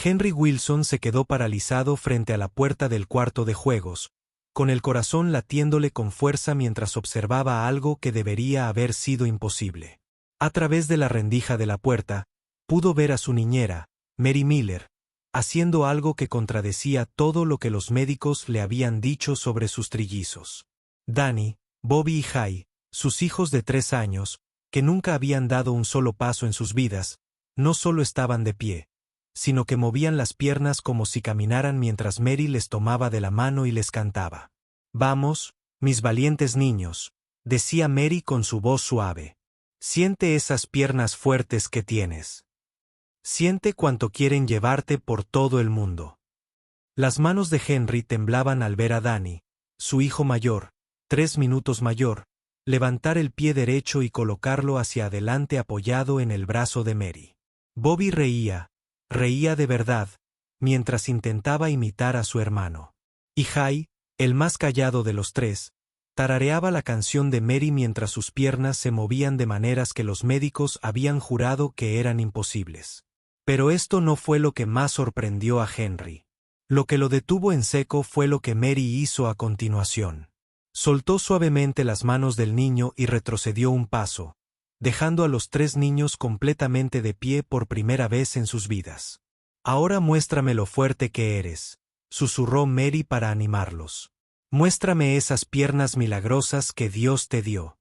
Henry Wilson se quedó paralizado frente a la puerta del cuarto de juegos, con el corazón latiéndole con fuerza mientras observaba algo que debería haber sido imposible. A través de la rendija de la puerta, pudo ver a su niñera, Mary Miller, haciendo algo que contradecía todo lo que los médicos le habían dicho sobre sus trillizos. Danny, Bobby y Jay, sus hijos de 3 años, que nunca habían dado un solo paso en sus vidas, no solo estaban de pie, sino que movían las piernas como si caminaran mientras Mary les tomaba de la mano y les cantaba. «Vamos, mis valientes niños», decía Mary con su voz suave. «Siente esas piernas fuertes que tienes. Siente cuánto quieren llevarte por todo el mundo». Las manos de Henry temblaban al ver a Danny, su hijo mayor, 3 minutos mayor, levantar el pie derecho y colocarlo hacia adelante apoyado en el brazo de Mary. Bobby reía de verdad, mientras intentaba imitar a su hermano. Y Jay, el más callado de los 3, tarareaba la canción de Mary mientras sus piernas se movían de maneras que los médicos habían jurado que eran imposibles. Pero esto no fue lo que más sorprendió a Henry. Lo que lo detuvo en seco fue lo que Mary hizo a continuación. Soltó suavemente las manos del niño y retrocedió un paso, dejando a los 3 niños completamente de pie por primera vez en sus vidas. «Ahora muéstrame lo fuerte que eres», susurró Mary para animarlos. «Muéstrame esas piernas milagrosas que Dios te dio».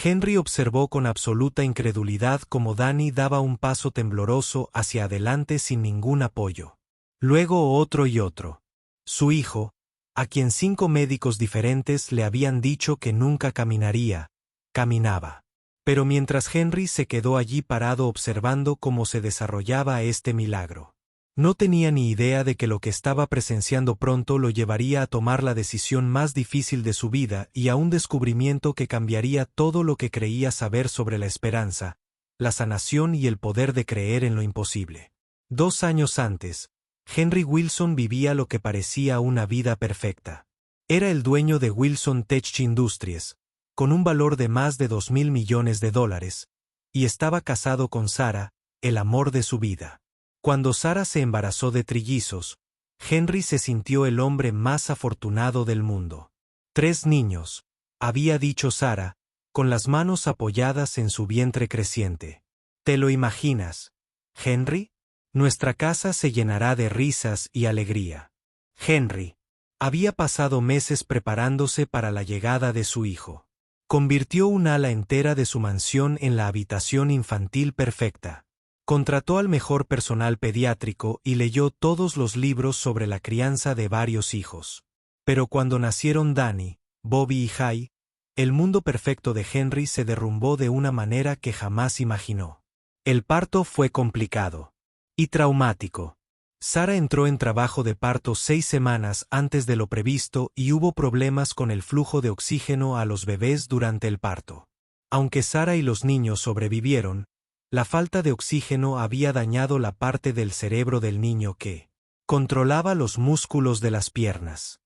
Henry observó con absoluta incredulidad cómo Danny daba un paso tembloroso hacia adelante sin ningún apoyo. Luego otro y otro. Su hijo, a quien 5 médicos diferentes le habían dicho que nunca caminaría, caminaba. Pero mientras Henry se quedó allí parado observando cómo se desarrollaba este milagro. No tenía ni idea de que lo que estaba presenciando pronto lo llevaría a tomar la decisión más difícil de su vida y a un descubrimiento que cambiaría todo lo que creía saber sobre la esperanza, la sanación y el poder de creer en lo imposible. 2 años antes, Henry Wilson vivía lo que parecía una vida perfecta. Era el dueño de Wilson Tech Industries, con un valor de más de $2.000 millones, y estaba casado con Sarah, el amor de su vida. Cuando Sarah se embarazó de trillizos, Henry se sintió el hombre más afortunado del mundo. 3 niños, había dicho Sarah, con las manos apoyadas en su vientre creciente. ¿Te lo imaginas, Henry? Nuestra casa se llenará de risas y alegría. Henry había pasado meses preparándose para la llegada de su hijo. Convirtió un ala entera de su mansión en la habitación infantil perfecta. Contrató al mejor personal pediátrico y leyó todos los libros sobre la crianza de varios hijos. Pero cuando nacieron Danny, Bobby y Jay, el mundo perfecto de Henry se derrumbó de una manera que jamás imaginó. El parto fue complicado y traumático. Sarah entró en trabajo de parto 6 semanas antes de lo previsto y hubo problemas con el flujo de oxígeno a los bebés durante el parto. Aunque Sarah y los niños sobrevivieron, la falta de oxígeno había dañado la parte del cerebro del niño que controlaba los músculos de las piernas.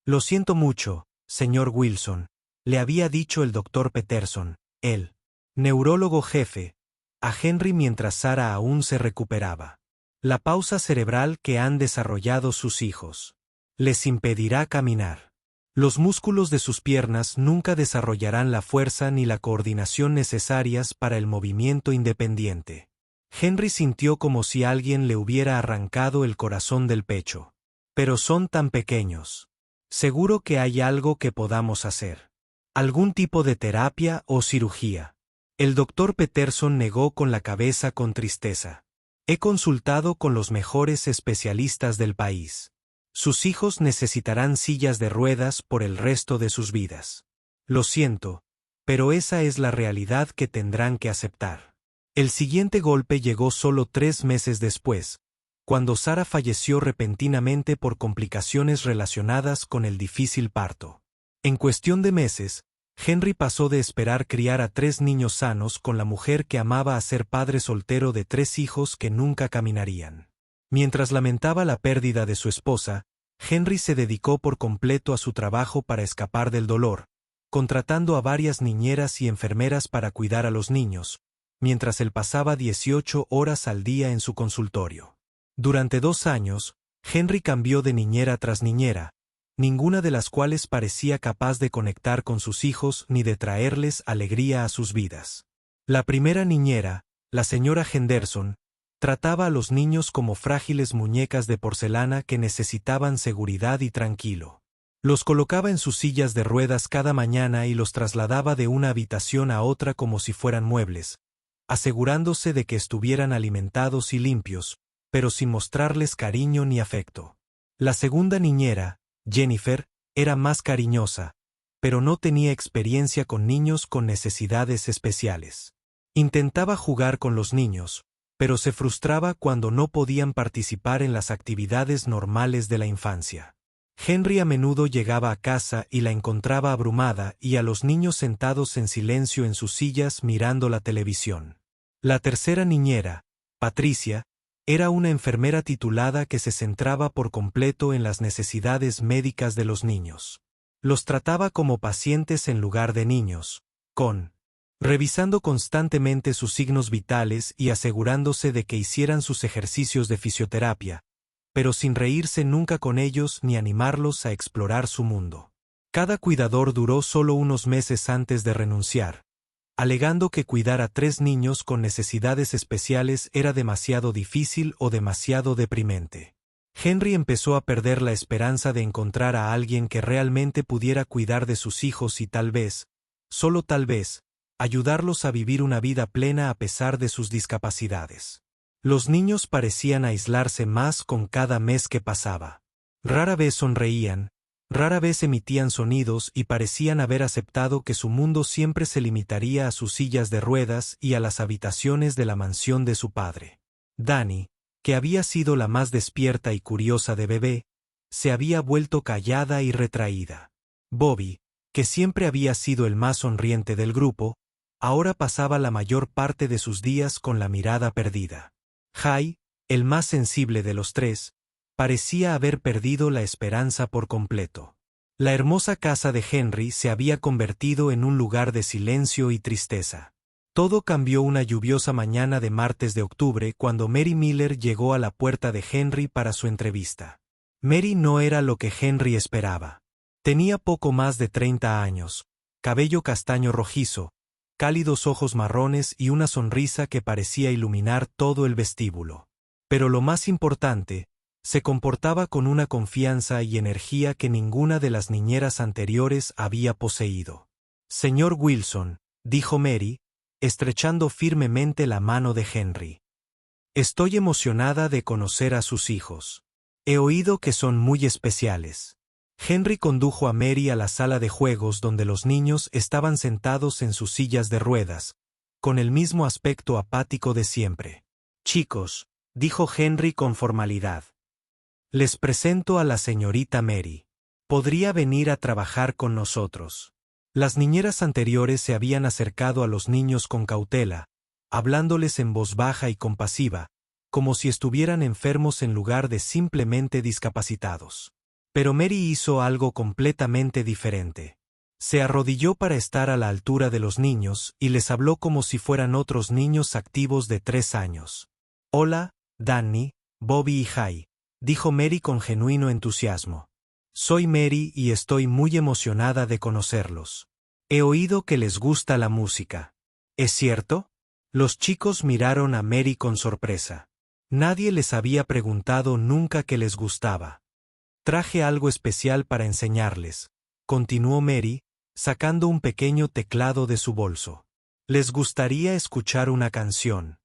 «Lo siento mucho, señor Wilson», le había dicho el Dr. Peterson, el neurólogo jefe, a Henry mientras Sarah aún se recuperaba. «La pausa cerebral que han desarrollado sus hijos les impedirá caminar. Los músculos de sus piernas nunca desarrollarán la fuerza ni la coordinación necesarias para el movimiento independiente». Henry sintió como si alguien le hubiera arrancado el corazón del pecho. «Pero son tan pequeños. Seguro que hay algo que podamos hacer. Algún tipo de terapia o cirugía». El Dr. Peterson negó con la cabeza con tristeza. «He consultado con los mejores especialistas del país. Sus hijos necesitarán sillas de ruedas por el resto de sus vidas. Lo siento, pero esa es la realidad que tendrán que aceptar». El siguiente golpe llegó solo 3 meses después, cuando Sarah falleció repentinamente por complicaciones relacionadas con el difícil parto. En cuestión de meses, Henry pasó de esperar criar a 3 niños sanos con la mujer que amaba a ser padre soltero de 3 hijos que nunca caminarían. Mientras lamentaba la pérdida de su esposa, Henry se dedicó por completo a su trabajo para escapar del dolor, contratando a varias niñeras y enfermeras para cuidar a los niños, mientras él pasaba 18 horas al día en su consultorio. Durante 2 años, Henry cambió de niñera tras niñera, ninguna de las cuales parecía capaz de conectar con sus hijos ni de traerles alegría a sus vidas. La primera niñera, la señora Henderson, trataba a los niños como frágiles muñecas de porcelana que necesitaban seguridad y tranquilo. Los colocaba en sus sillas de ruedas cada mañana y los trasladaba de una habitación a otra como si fueran muebles, asegurándose de que estuvieran alimentados y limpios, pero sin mostrarles cariño ni afecto. La segunda niñera, Jennifer, era más cariñosa, pero no tenía experiencia con niños con necesidades especiales. Intentaba jugar con los niños, pero se frustraba cuando no podían participar en las actividades normales de la infancia. Henry a menudo llegaba a casa y la encontraba abrumada y a los niños sentados en silencio en sus sillas mirando la televisión. La tercera niñera, Patricia, era una enfermera titulada que se centraba por completo en las necesidades médicas de los niños. Los trataba como pacientes en lugar de niños, revisando constantemente sus signos vitales y asegurándose de que hicieran sus ejercicios de fisioterapia, pero sin reírse nunca con ellos ni animarlos a explorar su mundo. Cada cuidador duró solo unos meses antes de renunciar, alegando que cuidar a 3 niños con necesidades especiales era demasiado difícil o demasiado deprimente. Henry empezó a perder la esperanza de encontrar a alguien que realmente pudiera cuidar de sus hijos y tal vez, solo tal vez, ayudarlos a vivir una vida plena a pesar de sus discapacidades. Los niños parecían aislarse más con cada mes que pasaba. Rara vez sonreían, rara vez emitían sonidos y parecían haber aceptado que su mundo siempre se limitaría a sus sillas de ruedas y a las habitaciones de la mansión de su padre. Dani, que había sido la más despierta y curiosa de bebé, se había vuelto callada y retraída. Bobby, que siempre había sido el más sonriente del grupo, ahora pasaba la mayor parte de sus días con la mirada perdida. Jay, el más sensible de los 3, parecía haber perdido la esperanza por completo. La hermosa casa de Henry se había convertido en un lugar de silencio y tristeza. Todo cambió una lluviosa mañana de martes de octubre cuando Mary Miller llegó a la puerta de Henry para su entrevista. Mary no era lo que Henry esperaba. Tenía poco más de 30 años, cabello castaño rojizo, cálidos ojos marrones y una sonrisa que parecía iluminar todo el vestíbulo. Pero lo más importante, se comportaba con una confianza y energía que ninguna de las niñeras anteriores había poseído. «Señor Wilson», dijo Mary, estrechando firmemente la mano de Henry. «Estoy emocionada de conocer a sus hijos. He oído que son muy especiales». Henry condujo a Mary a la sala de juegos donde los niños estaban sentados en sus sillas de ruedas, con el mismo aspecto apático de siempre. «Chicos», dijo Henry con formalidad. «Les presento a la señorita Mary. Podría venir a trabajar con nosotros». Las niñeras anteriores se habían acercado a los niños con cautela, hablándoles en voz baja y compasiva, como si estuvieran enfermos en lugar de simplemente discapacitados. Pero Mary hizo algo completamente diferente. Se arrodilló para estar a la altura de los niños y les habló como si fueran otros niños activos de 3 años. «Hola, Danny, Bobby y Jay», dijo Mary con genuino entusiasmo. «Soy Mary y estoy muy emocionada de conocerlos. He oído que les gusta la música. ¿Es cierto?» Los chicos miraron a Mary con sorpresa. Nadie les había preguntado nunca qué les gustaba. «Traje algo especial para enseñarles», continuó Mary, sacando un pequeño teclado de su bolso. «¿Les gustaría escuchar una canción?»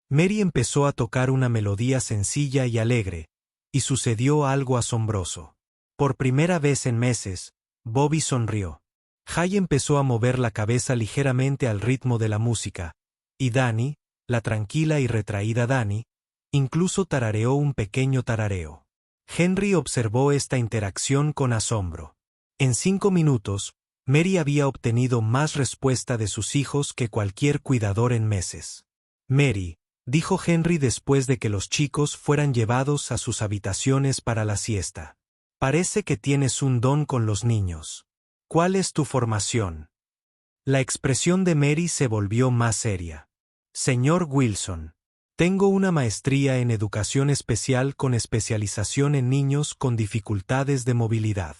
Mary empezó a tocar una melodía sencilla y alegre, y sucedió algo asombroso. Por primera vez en meses, Bobby sonrió. Jay empezó a mover la cabeza ligeramente al ritmo de la música, y Danny, la tranquila y retraída Danny, incluso tarareó un pequeño tarareo. Henry observó esta interacción con asombro. En 5 minutos, Mary había obtenido más respuesta de sus hijos que cualquier cuidador en meses. «Mary», dijo Henry después de que los chicos fueran llevados a sus habitaciones para la siesta. «Parece que tienes un don con los niños. ¿Cuál es tu formación?» La expresión de Mary se volvió más seria. «Señor Wilson, Tengo una maestría en educación especial con especialización en niños con dificultades de movilidad.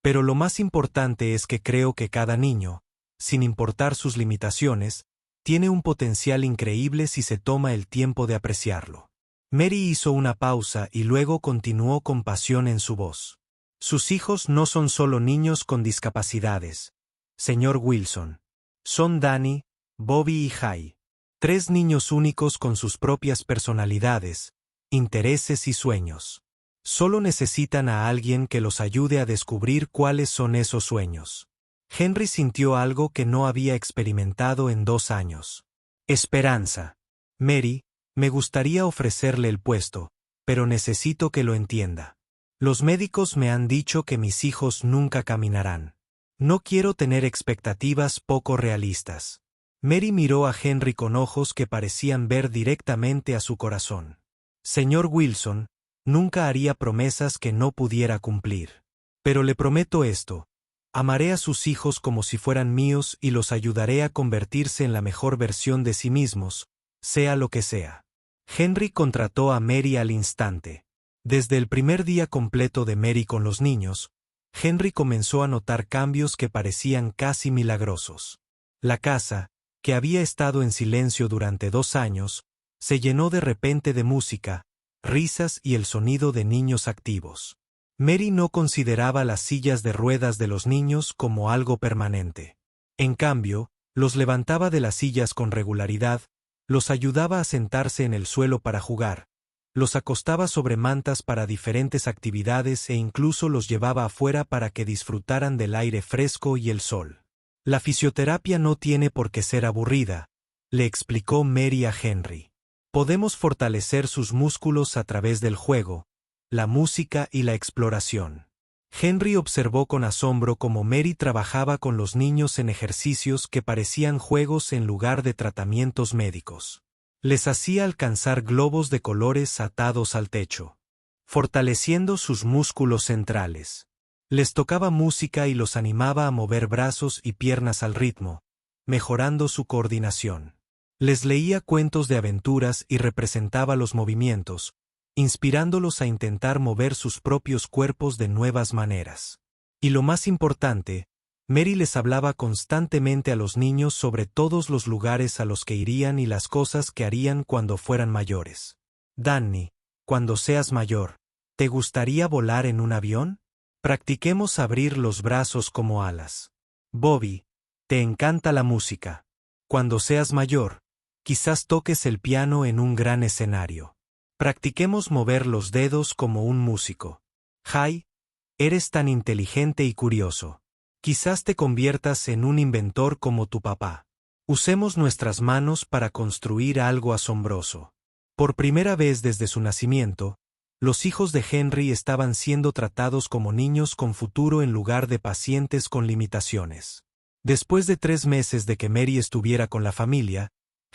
Pero lo más importante es que creo que cada niño, sin importar sus limitaciones, tiene un potencial increíble si se toma el tiempo de apreciarlo. Mary hizo una pausa y luego continuó con pasión en su voz. Sus hijos no son solo niños con discapacidades, señor Wilson. Son Danny, Bobby y Jai. 3 niños únicos con sus propias personalidades, intereses y sueños. Solo necesitan a alguien que los ayude a descubrir cuáles son esos sueños. Henry sintió algo que no había experimentado en 2 años. Esperanza. Mary, me gustaría ofrecerle el puesto, pero necesito que lo entienda. Los médicos me han dicho que mis hijos nunca caminarán. No quiero tener expectativas poco realistas. Mary miró a Henry con ojos que parecían ver directamente a su corazón. Señor Wilson, nunca haría promesas que no pudiera cumplir. Pero le prometo esto. Amaré a sus hijos como si fueran míos y los ayudaré a convertirse en la mejor versión de sí mismos, sea lo que sea. Henry contrató a Mary al instante. Desde el primer día completo de Mary con los niños, Henry comenzó a notar cambios que parecían casi milagrosos. La casa, que había estado en silencio durante 2 años, se llenó de repente de música, risas y el sonido de niños activos. Mary no consideraba las sillas de ruedas de los niños como algo permanente. En cambio, los levantaba de las sillas con regularidad, los ayudaba a sentarse en el suelo para jugar, los acostaba sobre mantas para diferentes actividades e incluso los llevaba afuera para que disfrutaran del aire fresco y el sol. La fisioterapia no tiene por qué ser aburrida, le explicó Mary a Henry. Podemos fortalecer sus músculos a través del juego, la música y la exploración. Henry observó con asombro cómo Mary trabajaba con los niños en ejercicios que parecían juegos en lugar de tratamientos médicos. Les hacía alcanzar globos de colores atados al techo, fortaleciendo sus músculos centrales. Les tocaba música y los animaba a mover brazos y piernas al ritmo, mejorando su coordinación. Les leía cuentos de aventuras y representaba los movimientos, inspirándolos a intentar mover sus propios cuerpos de nuevas maneras. Y lo más importante, Mary les hablaba constantemente a los niños sobre todos los lugares a los que irían y las cosas que harían cuando fueran mayores. Danny, cuando seas mayor, ¿te gustaría volar en un avión? Practiquemos abrir los brazos como alas. Bobby, te encanta la música. Cuando seas mayor, quizás toques el piano en un gran escenario. Practiquemos mover los dedos como un músico. Jai, eres tan inteligente y curioso. Quizás te conviertas en un inventor como tu papá. Usemos nuestras manos para construir algo asombroso. Por primera vez desde su nacimiento, los hijos de Henry estaban siendo tratados como niños con futuro en lugar de pacientes con limitaciones. Después de 3 meses de que Mary estuviera con la familia,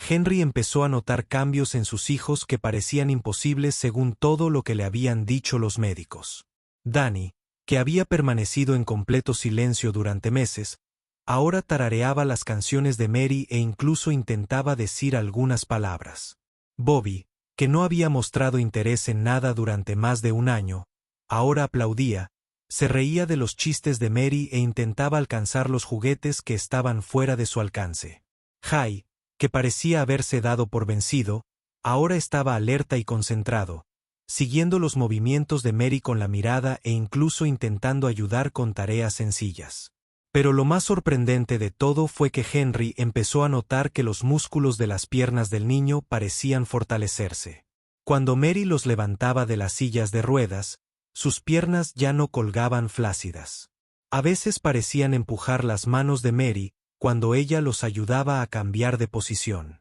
Henry empezó a notar cambios en sus hijos que parecían imposibles según todo lo que le habían dicho los médicos. Danny, que había permanecido en completo silencio durante meses, ahora tarareaba las canciones de Mary e incluso intentaba decir algunas palabras. Bobby, que no había mostrado interés en nada durante más de 1 año, ahora aplaudía, se reía de los chistes de Mary e intentaba alcanzar los juguetes que estaban fuera de su alcance. Jai, que parecía haberse dado por vencido, ahora estaba alerta y concentrado, siguiendo los movimientos de Mary con la mirada e incluso intentando ayudar con tareas sencillas. Pero lo más sorprendente de todo fue que Henry empezó a notar que los músculos de las piernas del niño parecían fortalecerse. Cuando Mary los levantaba de las sillas de ruedas, sus piernas ya no colgaban flácidas. A veces parecían empujar las manos de Mary cuando ella los ayudaba a cambiar de posición.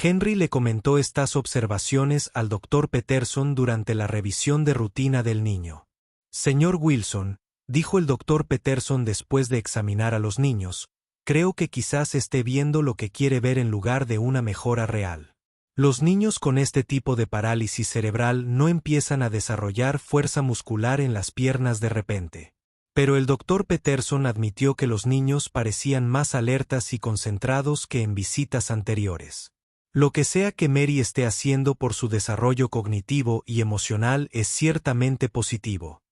Henry le comentó estas observaciones al Dr. Peterson durante la revisión de rutina del niño. Señor Wilson, dijo el Dr. Peterson después de examinar a los niños, creo que quizás esté viendo lo que quiere ver en lugar de una mejora real. Los niños con este tipo de parálisis cerebral no empiezan a desarrollar fuerza muscular en las piernas de repente. Pero el Dr. Peterson admitió que los niños parecían más alertas y concentrados que en visitas anteriores. Lo que sea que Mary esté haciendo por su desarrollo cognitivo y emocional es ciertamente positivo.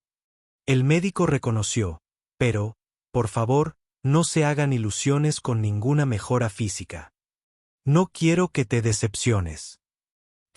El médico reconoció, pero, por favor, no se hagan ilusiones con ninguna mejora física. No quiero que te decepciones.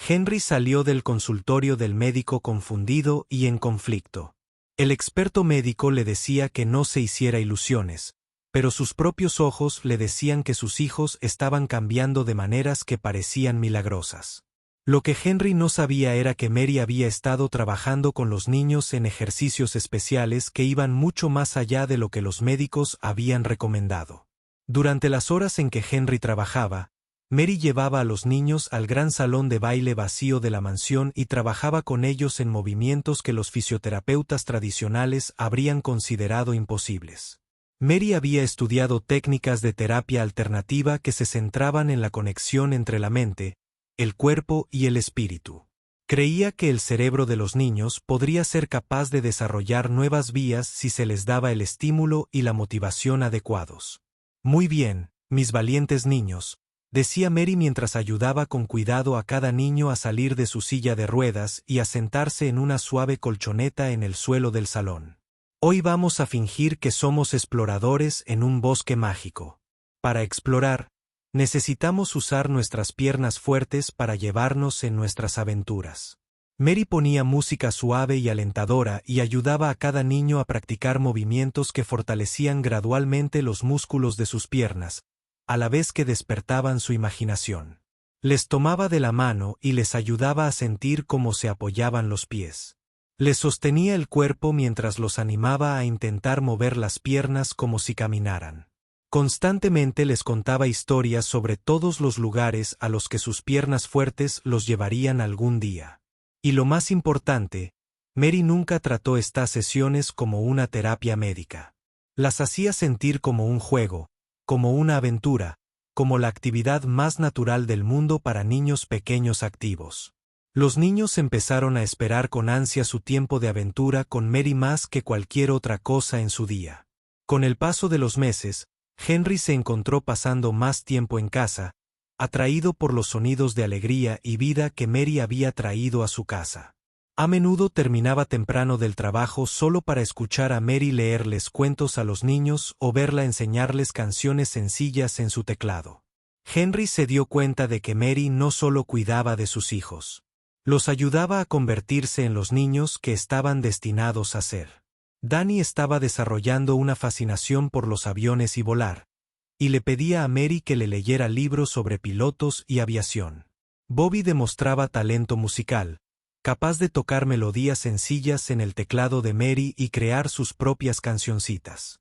Henry salió del consultorio del médico confundido y en conflicto. El experto médico le decía que no se hiciera ilusiones, pero sus propios ojos le decían que sus hijos estaban cambiando de maneras que parecían milagrosas. Lo que Henry no sabía era que Mary había estado trabajando con los niños en ejercicios especiales que iban mucho más allá de lo que los médicos habían recomendado. Durante las horas en que Henry trabajaba, Mary llevaba a los niños al gran salón de baile vacío de la mansión y trabajaba con ellos en movimientos que los fisioterapeutas tradicionales habrían considerado imposibles. Mary había estudiado técnicas de terapia alternativa que se centraban en la conexión entre la mente, el cuerpo y el espíritu. Creía que el cerebro de los niños podría ser capaz de desarrollar nuevas vías si se les daba el estímulo y la motivación adecuados. Muy bien, mis valientes niños, decía Mary mientras ayudaba con cuidado a cada niño a salir de su silla de ruedas y a sentarse en una suave colchoneta en el suelo del salón. Hoy vamos a fingir que somos exploradores en un bosque mágico. Para explorar, necesitamos usar nuestras piernas fuertes para llevarnos en nuestras aventuras. Mary ponía música suave y alentadora y ayudaba a cada niño a practicar movimientos que fortalecían gradualmente los músculos de sus piernas, a la vez que despertaban su imaginación. Les tomaba de la mano y les ayudaba a sentir cómo se apoyaban los pies. Les sostenía el cuerpo mientras los animaba a intentar mover las piernas como si caminaran. Constantemente les contaba historias sobre todos los lugares a los que sus piernas fuertes los llevarían algún día. Y lo más importante, Mary nunca trató estas sesiones como una terapia médica. Las hacía sentir como un juego, como una aventura, como la actividad más natural del mundo para niños pequeños activos. Los niños empezaron a esperar con ansia su tiempo de aventura con Mary más que cualquier otra cosa en su día. Con el paso de los meses, Henry se encontró pasando más tiempo en casa, atraído por los sonidos de alegría y vida que Mary había traído a su casa. A menudo terminaba temprano del trabajo solo para escuchar a Mary leerles cuentos a los niños o verla enseñarles canciones sencillas en su teclado. Henry se dio cuenta de que Mary no solo cuidaba de sus hijos. Los ayudaba a convertirse en los niños que estaban destinados a ser. Danny estaba desarrollando una fascinación por los aviones y volar, y le pedía a Mary que le leyera libros sobre pilotos y aviación. Bobby demostraba talento musical, capaz de tocar melodías sencillas en el teclado de Mary y crear sus propias cancioncitas.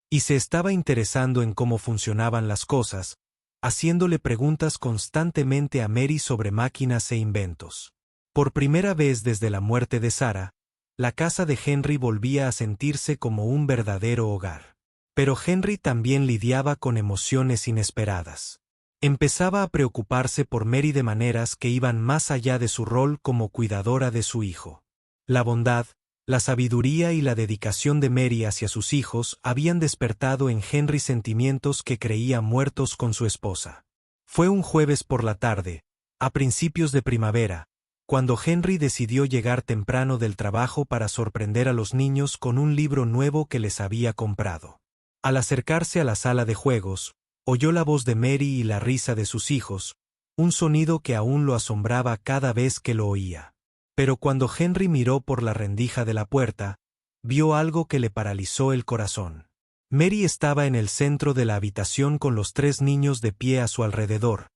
Y se estaba interesando en cómo funcionaban las cosas, haciéndole preguntas constantemente a Mary sobre máquinas e inventos. Por primera vez desde la muerte de Sarah, la casa de Henry volvía a sentirse como un verdadero hogar. Pero Henry también lidiaba con emociones inesperadas. Empezaba a preocuparse por Mary de maneras que iban más allá de su rol como cuidadora de su hijo. La bondad, la sabiduría y la dedicación de Mary hacia sus hijos habían despertado en Henry sentimientos que creía muertos con su esposa. Fue un jueves por la tarde, a principios de primavera, cuando Henry decidió llegar temprano del trabajo para sorprender a los niños con un libro nuevo que les había comprado. Al acercarse a la sala de juegos, oyó la voz de Mary y la risa de sus hijos, un sonido que aún lo asombraba cada vez que lo oía. Pero cuando Henry miró por la rendija de la puerta, vio algo que le paralizó el corazón. Mary estaba en el centro de la habitación con los 3 niños de pie a su alrededor,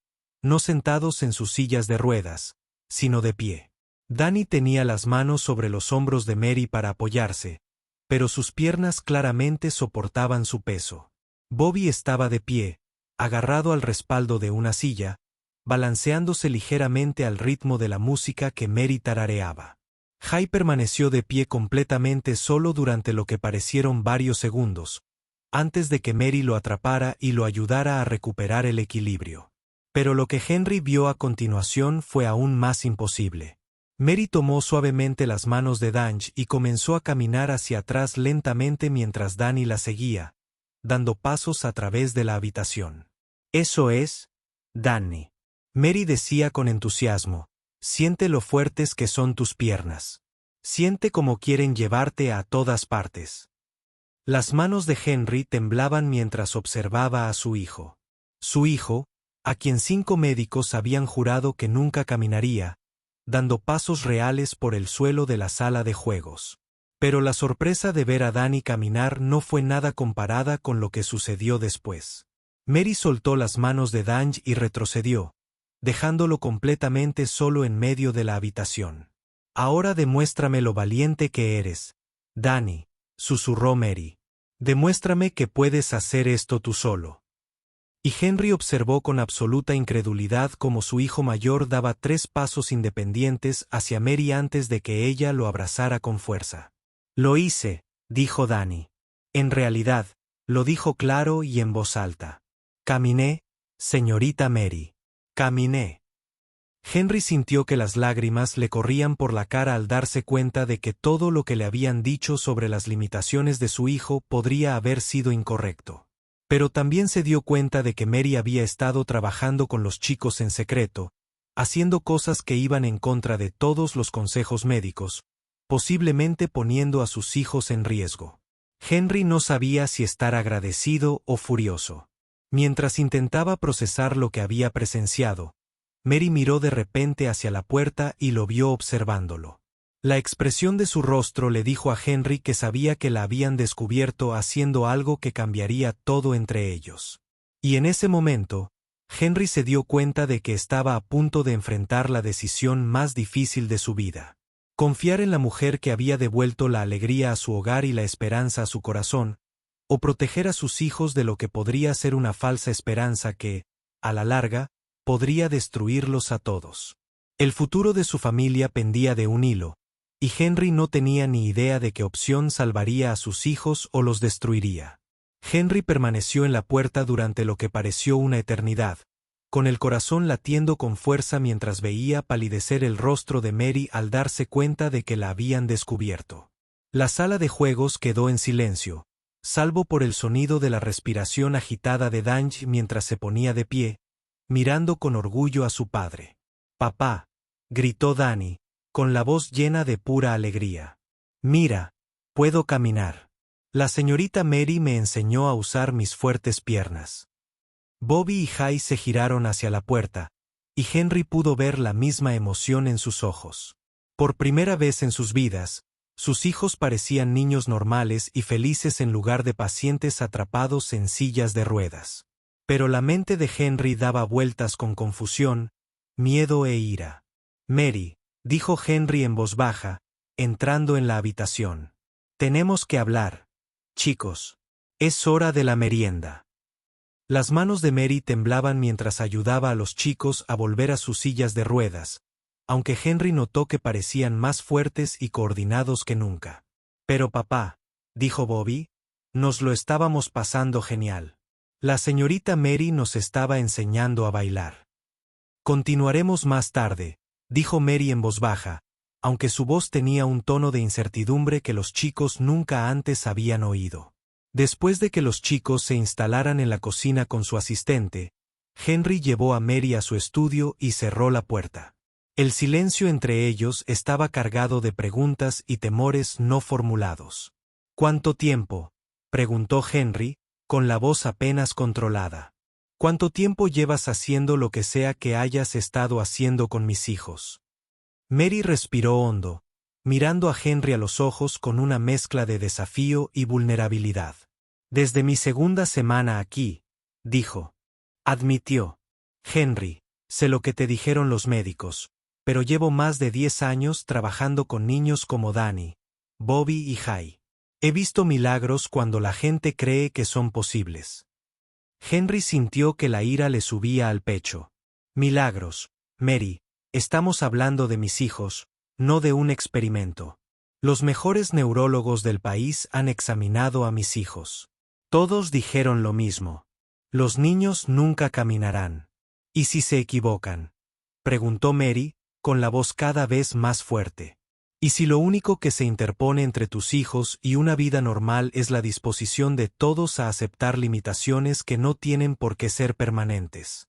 no sentados en sus sillas de ruedas, sino de pie. Danny tenía las manos sobre los hombros de Mary para apoyarse, pero sus piernas claramente soportaban su peso. Bobby estaba de pie, agarrado al respaldo de una silla, balanceándose ligeramente al ritmo de la música que Mary tarareaba. Jay permaneció de pie completamente solo durante lo que parecieron varios segundos, antes de que Mary lo atrapara y lo ayudara a recuperar el equilibrio. Pero lo que Henry vio a continuación fue aún más imposible. Mary tomó suavemente las manos de Danny y comenzó a caminar hacia atrás lentamente mientras Danny la seguía, dando pasos a través de la habitación. Eso es, Danny, Mary decía con entusiasmo, siente lo fuertes que son tus piernas. Siente cómo quieren llevarte a todas partes. Las manos de Henry temblaban mientras observaba a su hijo. Su hijo, a quien 5 médicos habían jurado que nunca caminaría, dando pasos reales por el suelo de la sala de juegos. Pero la sorpresa de ver a Danny caminar no fue nada comparada con lo que sucedió después. Mary soltó las manos de Danny y retrocedió, dejándolo completamente solo en medio de la habitación. Ahora demuéstrame lo valiente que eres, Danny, susurró Mary. Demuéstrame que puedes hacer esto tú solo. Y Henry observó con absoluta incredulidad cómo su hijo mayor daba 3 pasos independientes hacia Mary antes de que ella lo abrazara con fuerza. Lo hice, dijo Danny. En realidad, lo dijo claro y en voz alta. Caminé, señorita Mary. Caminé. Henry sintió que las lágrimas le corrían por la cara al darse cuenta de que todo lo que le habían dicho sobre las limitaciones de su hijo podría haber sido incorrecto. Pero también se dio cuenta de que Mary había estado trabajando con los chicos en secreto, haciendo cosas que iban en contra de todos los consejos médicos, posiblemente poniendo a sus hijos en riesgo. Henry no sabía si estar agradecido o furioso. Mientras intentaba procesar lo que había presenciado, Mary miró de repente hacia la puerta y lo vio observándolo. La expresión de su rostro le dijo a Henry que sabía que la habían descubierto haciendo algo que cambiaría todo entre ellos. Y en ese momento, Henry se dio cuenta de que estaba a punto de enfrentar la decisión más difícil de su vida. Confiar en la mujer que había devuelto la alegría a su hogar y la esperanza a su corazón, o proteger a sus hijos de lo que podría ser una falsa esperanza que, a la larga, podría destruirlos a todos. El futuro de su familia pendía de un hilo, y Henry no tenía ni idea de qué opción salvaría a sus hijos o los destruiría. Henry permaneció en la puerta durante lo que pareció una eternidad, con el corazón latiendo con fuerza mientras veía palidecer el rostro de Mary al darse cuenta de que la habían descubierto. La sala de juegos quedó en silencio, salvo por el sonido de la respiración agitada de Danny mientras se ponía de pie, mirando con orgullo a su padre. «Papá», gritó Danny, con la voz llena de pura alegría. «Mira, puedo caminar. La señorita Mary me enseñó a usar mis fuertes piernas». Bobby y Jay se giraron hacia la puerta, y Henry pudo ver la misma emoción en sus ojos. Por primera vez en sus vidas, sus hijos parecían niños normales y felices en lugar de pacientes atrapados en sillas de ruedas. Pero la mente de Henry daba vueltas con confusión, miedo e ira. «Mary», dijo Henry en voz baja, entrando en la habitación. «Tenemos que hablar. Chicos. Es hora de la merienda». Las manos de Mary temblaban mientras ayudaba a los chicos a volver a sus sillas de ruedas, aunque Henry notó que parecían más fuertes y coordinados que nunca. «Pero papá», dijo Bobby, «nos lo estábamos pasando genial. La señorita Mary nos estaba enseñando a bailar». «Continuaremos más tarde», dijo Mary en voz baja, aunque su voz tenía un tono de incertidumbre que los chicos nunca antes habían oído. Después de que los chicos se instalaran en la cocina con su asistente, Henry llevó a Mary a su estudio y cerró la puerta. El silencio entre ellos estaba cargado de preguntas y temores no formulados. «¿Cuánto tiempo?», preguntó Henry, con la voz apenas controlada. «¿Cuánto tiempo llevas haciendo lo que sea que hayas estado haciendo con mis hijos?». Mary respiró hondo, mirando a Henry a los ojos con una mezcla de desafío y vulnerabilidad. «Desde mi segunda semana aquí», dijo. Admitió. «Henry, sé lo que te dijeron los médicos, pero llevo más de 10 años trabajando con niños como Danny, Bobby y Jay. He visto milagros cuando la gente cree que son posibles». Henry sintió que la ira le subía al pecho. «Milagros, Mary, estamos hablando de mis hijos, no de un experimento. Los mejores neurólogos del país han examinado a mis hijos. Todos dijeron lo mismo. Los niños nunca caminarán. ¿Y si se equivocan?», preguntó Mary, con la voz cada vez más fuerte. «¿Y si lo único que se interpone entre tus hijos y una vida normal es la disposición de todos a aceptar limitaciones que no tienen por qué ser permanentes?».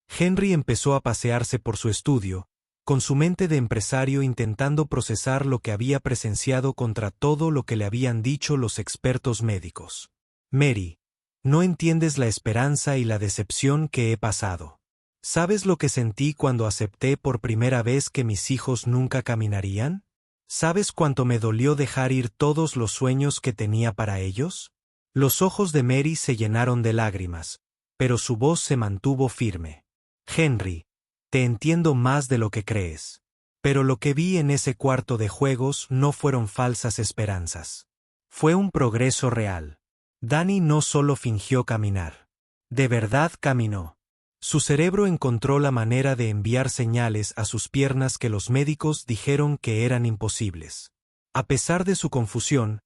Henry empezó a pasearse por su estudio, con su mente de empresario intentando procesar lo que había presenciado contra todo lo que le habían dicho los expertos médicos. Mary, no entiendes la esperanza y la decepción que he pasado. ¿Sabes lo que sentí cuando acepté por primera vez que mis hijos nunca caminarían? ¿Sabes cuánto me dolió dejar ir todos los sueños que tenía para ellos? Los ojos de Mary se llenaron de lágrimas, pero su voz se mantuvo firme. Henry, te entiendo más de lo que crees. Pero lo que vi en ese cuarto de juegos no fueron falsas esperanzas. Fue un progreso real. Danny no solo fingió caminar. De verdad caminó. Su cerebro encontró la manera de enviar señales a sus piernas que los médicos dijeron que eran imposibles. A pesar de su confusión,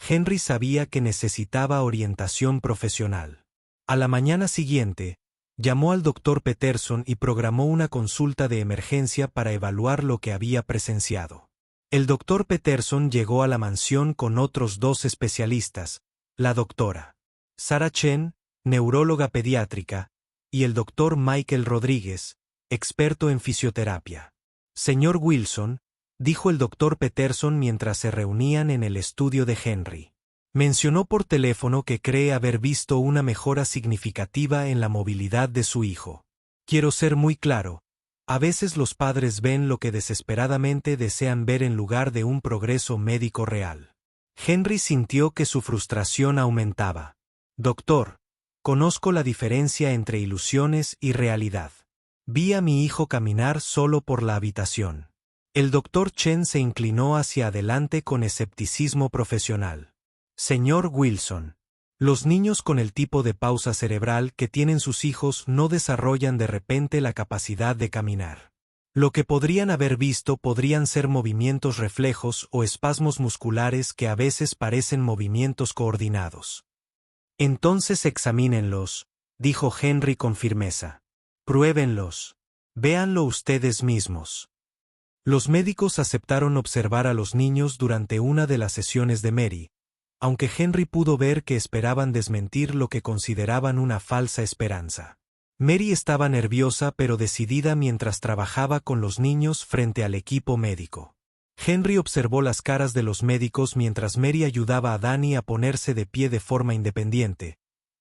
Henry sabía que necesitaba orientación profesional. A la mañana siguiente, llamó al Dr. Peterson y programó una consulta de emergencia para evaluar lo que había presenciado. El Dr. Peterson llegó a la mansión con otros 2 especialistas, la doctora Sarah Chen, neuróloga pediátrica, y el Dr. Michael Rodríguez, experto en fisioterapia. Señor Wilson, dijo el Dr. Peterson mientras se reunían en el estudio de Henry. Mencionó por teléfono que cree haber visto una mejora significativa en la movilidad de su hijo. Quiero ser muy claro, a veces los padres ven lo que desesperadamente desean ver en lugar de un progreso médico real. Henry sintió que su frustración aumentaba. Doctor, conozco la diferencia entre ilusiones y realidad. Vi a mi hijo caminar solo por la habitación. El Dr. Chen se inclinó hacia adelante con escepticismo profesional. Señor Wilson, los niños con el tipo de pausa cerebral que tienen sus hijos no desarrollan de repente la capacidad de caminar. Lo que podrían haber visto podrían ser movimientos reflejos o espasmos musculares que a veces parecen movimientos coordinados. Entonces examínenlos, dijo Henry con firmeza. Pruébenlos. Véanlo ustedes mismos. Los médicos aceptaron observar a los niños durante una de las sesiones de Mary, aunque Henry pudo ver que esperaban desmentir lo que consideraban una falsa esperanza. Mary estaba nerviosa pero decidida mientras trabajaba con los niños frente al equipo médico. Henry observó las caras de los médicos mientras Mary ayudaba a Danny a ponerse de pie de forma independiente.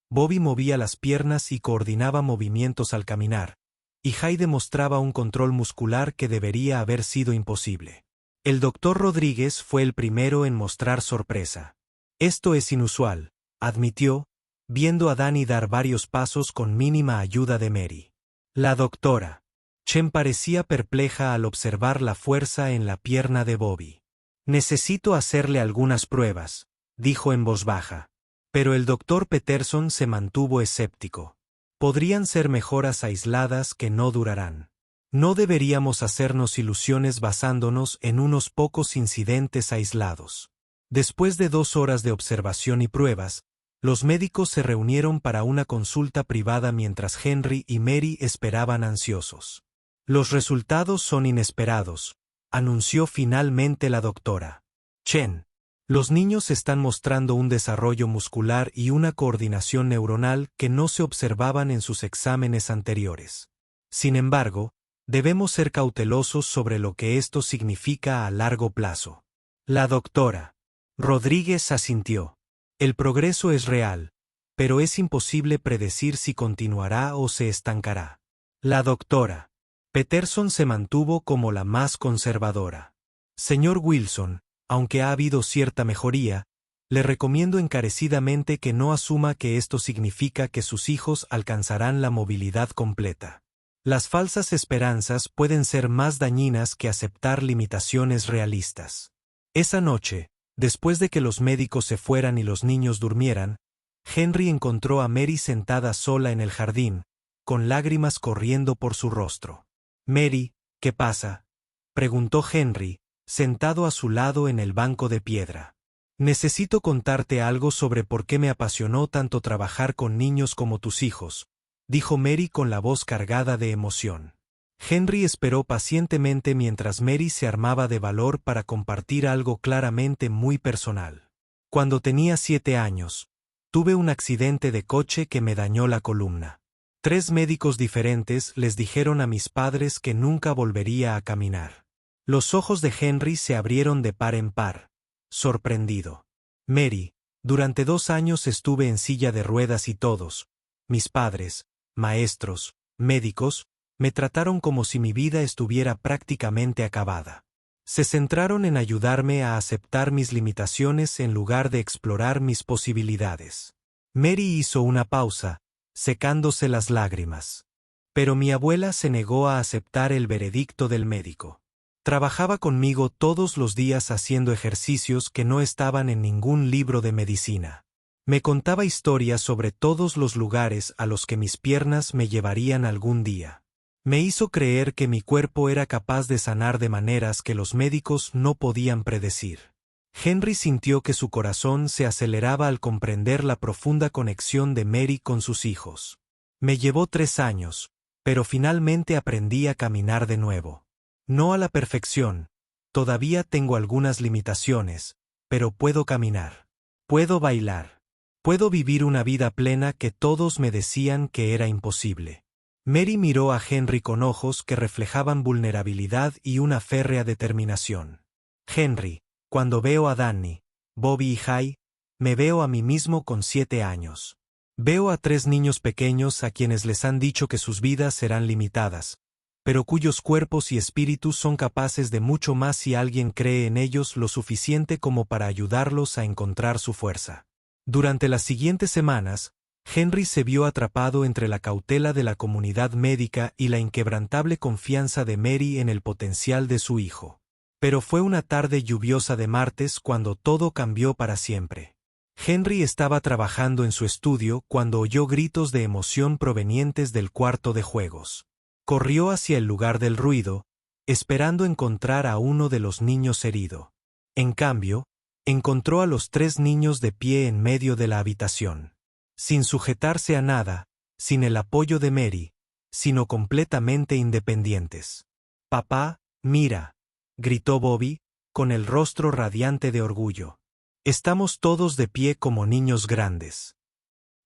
Bobby movía las piernas y coordinaba movimientos al caminar, y Hayde mostraba un control muscular que debería haber sido imposible. El Dr. Rodríguez fue el primero en mostrar sorpresa. Esto es inusual, admitió, viendo a Danny dar varios pasos con mínima ayuda de Mary. La doctora Chen parecía perpleja al observar la fuerza en la pierna de Bobby. Necesito hacerle algunas pruebas, dijo en voz baja. Pero el Dr. Peterson se mantuvo escéptico. Podrían ser mejoras aisladas que no durarán. No deberíamos hacernos ilusiones basándonos en unos pocos incidentes aislados. Después de 2 horas de observación y pruebas, los médicos se reunieron para una consulta privada mientras Henry y Mary esperaban ansiosos. Los resultados son inesperados, anunció finalmente la doctora Chen. Los niños están mostrando un desarrollo muscular y una coordinación neuronal que no se observaban en sus exámenes anteriores. Sin embargo, debemos ser cautelosos sobre lo que esto significa a largo plazo. La doctora Rodríguez asintió. El progreso es real, pero es imposible predecir si continuará o se estancará. La doctora Peterson se mantuvo como la más conservadora. Señor Wilson, aunque ha habido cierta mejoría, le recomiendo encarecidamente que no asuma que esto significa que sus hijos alcanzarán la movilidad completa. Las falsas esperanzas pueden ser más dañinas que aceptar limitaciones realistas. Esa noche, después de que los médicos se fueran y los niños durmieran, Henry encontró a Mary sentada sola en el jardín, con lágrimas corriendo por su rostro. Mary, ¿qué pasa?, preguntó Henry, sentado a su lado en el banco de piedra. Necesito contarte algo sobre por qué me apasionó tanto trabajar con niños como tus hijos, dijo Mary con la voz cargada de emoción. Henry esperó pacientemente mientras Mary se armaba de valor para compartir algo claramente muy personal. Cuando tenía 7 años, tuve un accidente de coche que me dañó la columna. 3 médicos diferentes les dijeron a mis padres que nunca volvería a caminar. Los ojos de Henry se abrieron de par en par, sorprendido. Mary, durante 2 años estuve en silla de ruedas y todos, mis padres, maestros, médicos, me trataron como si mi vida estuviera prácticamente acabada. Se centraron en ayudarme a aceptar mis limitaciones en lugar de explorar mis posibilidades. Mary hizo una pausa, secándose las lágrimas. Pero mi abuela se negó a aceptar el veredicto del médico. Trabajaba conmigo todos los días haciendo ejercicios que no estaban en ningún libro de medicina. Me contaba historias sobre todos los lugares a los que mis piernas me llevarían algún día. Me hizo creer que mi cuerpo era capaz de sanar de maneras que los médicos no podían predecir. Henry sintió que su corazón se aceleraba al comprender la profunda conexión de Mary con sus hijos. Me llevó 3 años, pero finalmente aprendí a caminar de nuevo. No a la perfección, todavía tengo algunas limitaciones, pero puedo caminar. Puedo bailar. Puedo vivir una vida plena que todos me decían que era imposible. Mary miró a Henry con ojos que reflejaban vulnerabilidad y una férrea determinación. Henry, cuando veo a Danny, Bobby y Jai, me veo a mí mismo con 7 años. Veo a 3 niños pequeños a quienes les han dicho que sus vidas serán limitadas, pero cuyos cuerpos y espíritus son capaces de mucho más si alguien cree en ellos lo suficiente como para ayudarlos a encontrar su fuerza. Durante las siguientes semanas, Henry se vio atrapado entre la cautela de la comunidad médica y la inquebrantable confianza de Mary en el potencial de su hijo. Pero fue una tarde lluviosa de martes cuando todo cambió para siempre. Henry estaba trabajando en su estudio cuando oyó gritos de emoción provenientes del cuarto de juegos. Corrió hacia el lugar del ruido, esperando encontrar a uno de los niños herido. En cambio, encontró a los 3 niños de pie en medio de la habitación. Sin sujetarse a nada, sin el apoyo de Mary, sino completamente independientes. «Papá, mira», gritó Bobby, con el rostro radiante de orgullo. «Estamos todos de pie como niños grandes».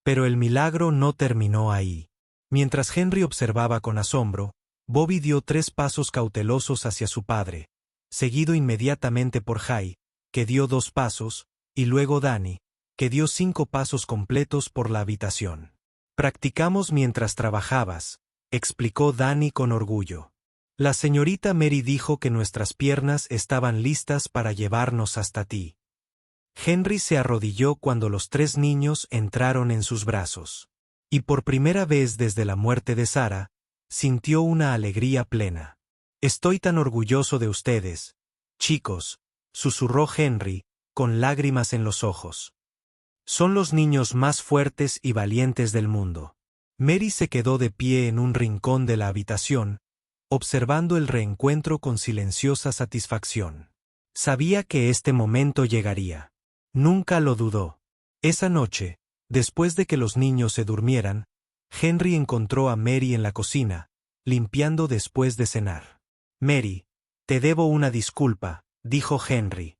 Pero el milagro no terminó ahí. Mientras Henry observaba con asombro, Bobby dio 3 pasos cautelosos hacia su padre, seguido inmediatamente por Jai, que dio 2 pasos, y luego Danny, que dio 5 pasos completos por la habitación. «Practicamos mientras trabajabas», explicó Danny con orgullo. «La señorita Mary dijo que nuestras piernas estaban listas para llevarnos hasta ti». Henry se arrodilló cuando los 3 niños entraron en sus brazos. Y por primera vez desde la muerte de Sarah, sintió una alegría plena. «Estoy tan orgulloso de ustedes, chicos», susurró Henry, con lágrimas en los ojos. «Son los niños más fuertes y valientes del mundo». Mary se quedó de pie en un rincón de la habitación, observando el reencuentro con silenciosa satisfacción. Sabía que este momento llegaría. Nunca lo dudó. Esa noche, después de que los niños se durmieran, Henry encontró a Mary en la cocina, limpiando después de cenar. «Mary, te debo una disculpa», dijo Henry.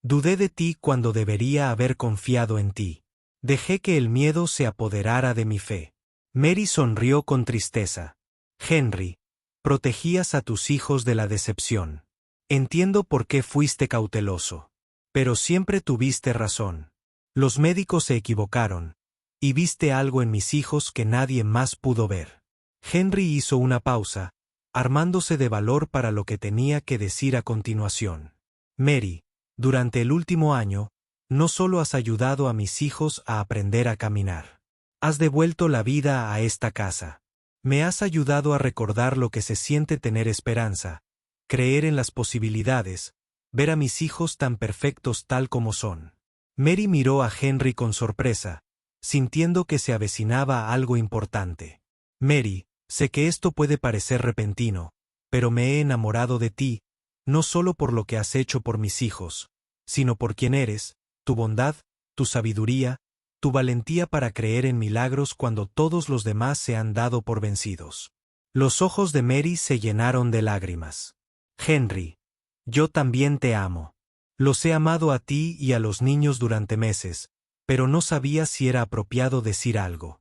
«Dudé de ti cuando debería haber confiado en ti. Dejé que el miedo se apoderara de mi fe». Mary sonrió con tristeza. «Henry, protegías a tus hijos de la decepción. Entiendo por qué fuiste cauteloso. Pero siempre tuviste razón. Los médicos se equivocaron, y viste algo en mis hijos que nadie más pudo ver». Henry hizo una pausa, armándose de valor para lo que tenía que decir a continuación. «Mary, durante el último año, no solo has ayudado a mis hijos a aprender a caminar. Has devuelto la vida a esta casa. Me has ayudado a recordar lo que se siente tener esperanza, creer en las posibilidades, ver a mis hijos tan perfectos tal como son». Mary miró a Henry con sorpresa, sintiendo que se avecinaba algo importante. «Mary, sé que esto puede parecer repentino, pero me he enamorado de ti, no solo por lo que has hecho por mis hijos, sino por quien eres, tu bondad, tu sabiduría, tu valentía para creer en milagros cuando todos los demás se han dado por vencidos». Los ojos de Mary se llenaron de lágrimas. «Henry, yo también te amo. Los he amado a ti y a los niños durante meses, pero no sabía si era apropiado decir algo».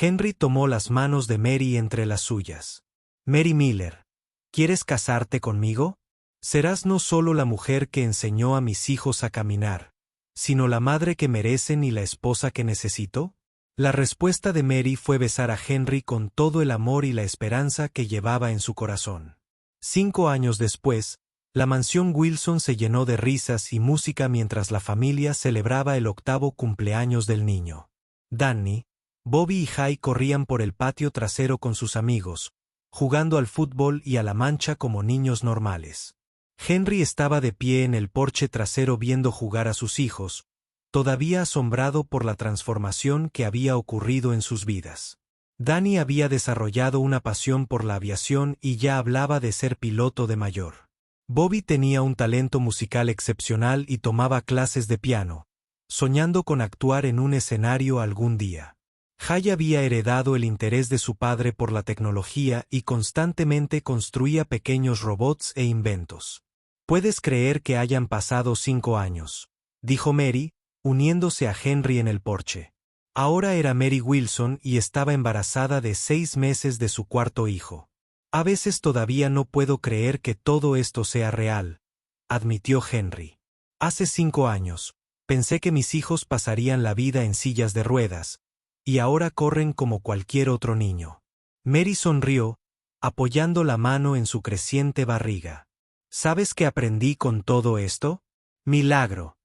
Henry tomó las manos de Mary entre las suyas. Mary Miller, ¿quieres casarte conmigo? Serás no solo la mujer que enseñó a mis hijos a caminar, sino la madre que merecen y la esposa que necesito. La respuesta de Mary fue besar a Henry con todo el amor y la esperanza que llevaba en su corazón. 5 años después, la mansión Wilson se llenó de risas y música mientras la familia celebraba el 8º cumpleaños del niño. Danny, Bobby y Jay corrían por el patio trasero con sus amigos, jugando al fútbol y a la mancha como niños normales. Henry estaba de pie en el porche trasero viendo jugar a sus hijos, todavía asombrado por la transformación que había ocurrido en sus vidas. Danny había desarrollado una pasión por la aviación y ya hablaba de ser piloto de mayor. Bobby tenía un talento musical excepcional y tomaba clases de piano, soñando con actuar en un escenario algún día. Jay había heredado el interés de su padre por la tecnología y constantemente construía pequeños robots e inventos. «¿Puedes creer que hayan pasado 5 años?» dijo Mary, uniéndose a Henry en el porche. Ahora era Mary Wilson y estaba embarazada de 6 meses de su 4.º hijo. «A veces todavía no puedo creer que todo esto sea real», admitió Henry. «Hace 5 años, pensé que mis hijos pasarían la vida en sillas de ruedas, y ahora corren como cualquier otro niño». Mary sonrió, apoyando la mano en su creciente barriga. «¿Sabes qué aprendí con todo esto? Milagro.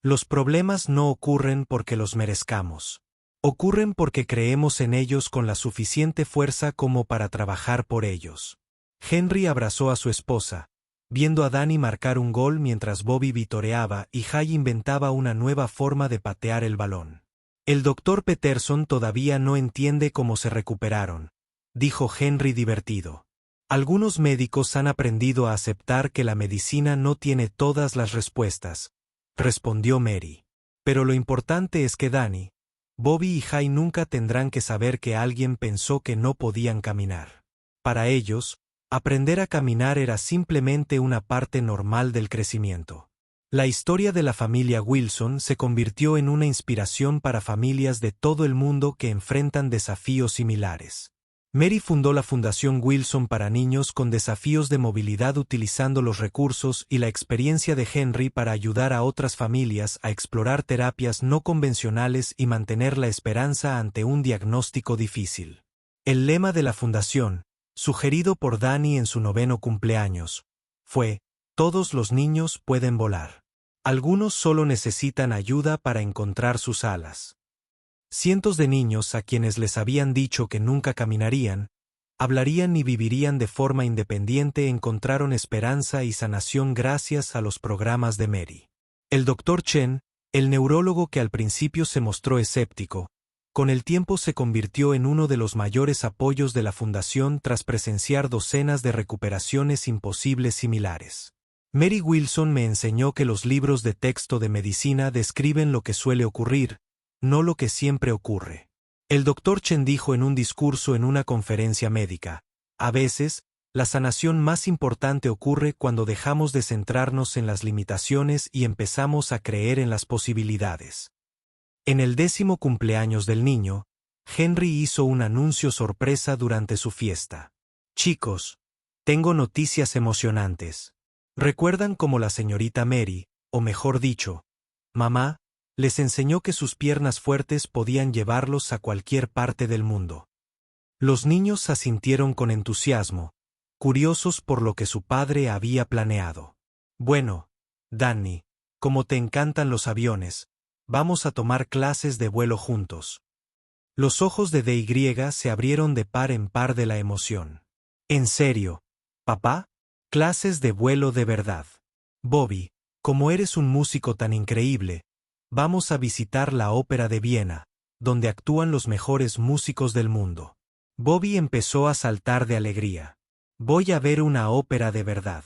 Los problemas no ocurren porque los merezcamos. Ocurren porque creemos en ellos con la suficiente fuerza como para trabajar por ellos». Henry abrazó a su esposa, viendo a Danny marcar un gol mientras Bobby vitoreaba y Jay inventaba una nueva forma de patear el balón. «El Dr. Peterson todavía no entiende cómo se recuperaron», dijo Henry divertido. «Algunos médicos han aprendido a aceptar que la medicina no tiene todas las respuestas», respondió Mary. «Pero lo importante es que Danny, Bobby y Jay nunca tendrán que saber que alguien pensó que no podían caminar. Para ellos, aprender a caminar era simplemente una parte normal del crecimiento». La historia de la familia Wilson se convirtió en una inspiración para familias de todo el mundo que enfrentan desafíos similares. Mary fundó la Fundación Wilson para niños con desafíos de movilidad utilizando los recursos y la experiencia de Henry para ayudar a otras familias a explorar terapias no convencionales y mantener la esperanza ante un diagnóstico difícil. El lema de la fundación, sugerido por Danny en su 9º cumpleaños, fue: «Todos los niños pueden volar. Algunos solo necesitan ayuda para encontrar sus alas». Cientos de niños a quienes les habían dicho que nunca caminarían, hablarían ni vivirían de forma independiente encontraron esperanza y sanación gracias a los programas de Mary. El Dr. Chen, el neurólogo que al principio se mostró escéptico, con el tiempo se convirtió en uno de los mayores apoyos de la fundación tras presenciar docenas de recuperaciones imposibles similares. Mary Wilson me enseñó que los libros de texto de medicina describen lo que suele ocurrir, no lo que siempre ocurre. El Dr. Chen dijo en un discurso en una conferencia médica: «A veces, la sanación más importante ocurre cuando dejamos de centrarnos en las limitaciones y empezamos a creer en las posibilidades». En el 10º cumpleaños del niño, Henry hizo un anuncio sorpresa durante su fiesta. «Chicos, tengo noticias emocionantes. ¿Recuerdan cómo la señorita Mary, o mejor dicho, mamá, les enseñó que sus piernas fuertes podían llevarlos a cualquier parte del mundo?» Los niños asintieron con entusiasmo, curiosos por lo que su padre había planeado. «Bueno, Danny, como te encantan los aviones, vamos a tomar clases de vuelo juntos». Los ojos de DY se abrieron de par en par de la emoción. «¿En serio, papá? ¿Clases de vuelo de verdad? Bobby, como eres un músico tan increíble, vamos a visitar la Ópera de Viena, donde actúan los mejores músicos del mundo». Bobby empezó a saltar de alegría. «Voy a ver una ópera de verdad.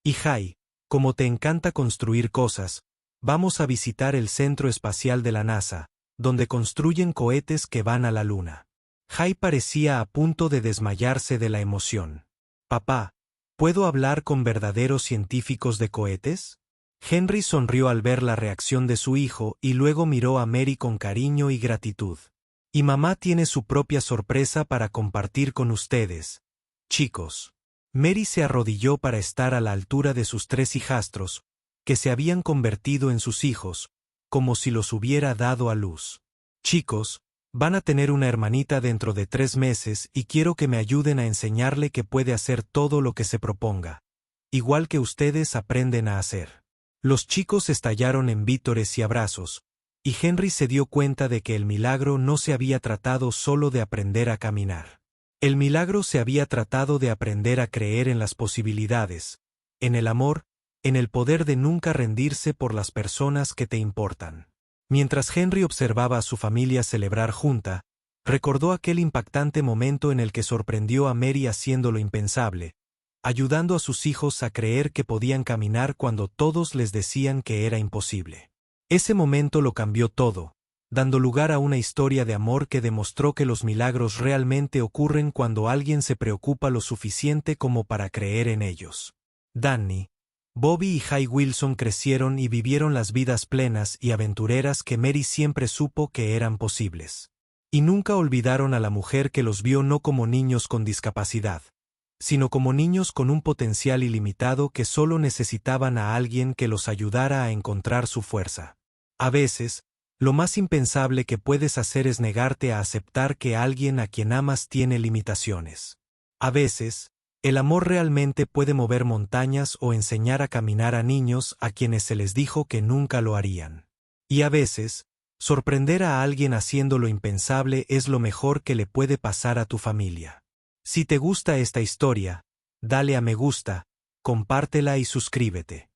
Y Jay, como te encanta construir cosas, vamos a visitar el Centro Espacial de la NASA, donde construyen cohetes que van a la Luna». Jay parecía a punto de desmayarse de la emoción. «Papá, ¿puedo hablar con verdaderos científicos de cohetes?» Henry sonrió al ver la reacción de su hijo y luego miró a Mary con cariño y gratitud. Y mamá tiene su propia sorpresa para compartir con ustedes. Chicos. Mary se arrodilló para estar a la altura de sus 3 hijastros, que se habían convertido en sus hijos, como si los hubiera dado a luz. Chicos, van a tener una hermanita dentro de 3 meses y quiero que me ayuden a enseñarle que puede hacer todo lo que se proponga. Igual que ustedes aprenden a hacer. Los chicos estallaron en vítores y abrazos, y Henry se dio cuenta de que el milagro no se había tratado solo de aprender a caminar. El milagro se había tratado de aprender a creer en las posibilidades, en el amor, en el poder de nunca rendirse por las personas que te importan. Mientras Henry observaba a su familia celebrar junta, recordó aquel impactante momento en el que sorprendió a Mary haciendo lo impensable, ayudando a sus hijos a creer que podían caminar cuando todos les decían que era imposible. Ese momento lo cambió todo, dando lugar a una historia de amor que demostró que los milagros realmente ocurren cuando alguien se preocupa lo suficiente como para creer en ellos. Danny, Bobby y Jay Wilson crecieron y vivieron las vidas plenas y aventureras que Mary siempre supo que eran posibles. Y nunca olvidaron a la mujer que los vio no como niños con discapacidad, sino como niños con un potencial ilimitado que solo necesitaban a alguien que los ayudara a encontrar su fuerza. A veces, lo más impensable que puedes hacer es negarte a aceptar que alguien a quien amas tiene limitaciones. A veces, el amor realmente puede mover montañas o enseñar a caminar a niños a quienes se les dijo que nunca lo harían. Y a veces, sorprender a alguien haciendo lo impensable es lo mejor que le puede pasar a tu familia. Si te gusta esta historia, dale a me gusta, compártela y suscríbete.